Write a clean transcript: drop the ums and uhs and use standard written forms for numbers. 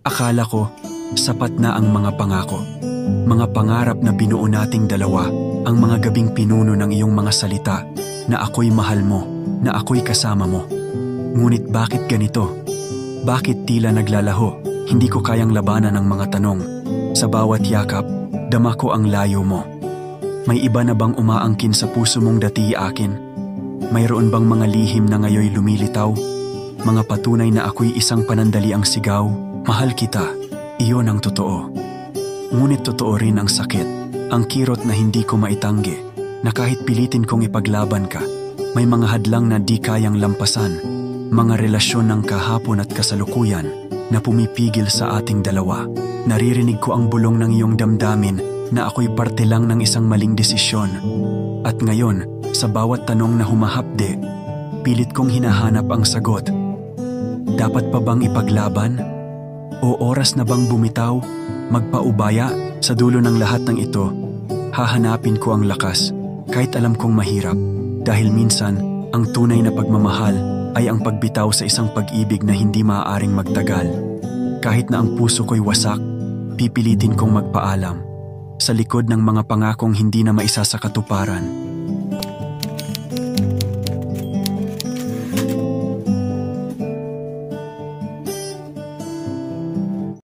Akala ko, sapat na ang mga pangako. Mga pangarap na binuo nating dalawa, ang mga gabing pinuno ng iyong mga salita, na ako'y mahal mo, na ako'y kasama mo. Ngunit bakit ganito? Bakit tila naglalaho? Hindi ko kayang labanan ang mga tanong. Sa bawat yakap, dama ko ang layo mo. May iba na bang umaangkin sa puso mong dati akin? Mayroon bang mga lihim na ngayoy lumilitaw? Mga patunay na ako'y isang panandaliang sigaw, mahal kita, iyon ang totoo. Ngunit totoo rin ang sakit, ang kirot na hindi ko maitanggi, na kahit pilitin kong ipaglaban ka, may mga hadlang na di kayang lampasan, mga relasyon ng kahapon at kasalukuyan na pumipigil sa ating dalawa. Naririnig ko ang bulong ng iyong damdamin na ako'y parte lang ng isang maling desisyon. At ngayon, sa bawat tanong na humahapde, pilit kong hinahanap ang sagot. Dapat pa bang ipaglaban? O oras na bang bumitaw? Magpaubaya? Sa dulo ng lahat ng ito, hahanapin ko ang lakas, kahit alam kong mahirap. Dahil minsan, ang tunay na pagmamahal ay ang pagbitaw sa isang pag-ibig na hindi maaaring magtagal. Kahit na ang puso ko'y wasak, pipilitin kong magpaalam. Sa likod ng mga pangakong hindi na maisa sa katuparan,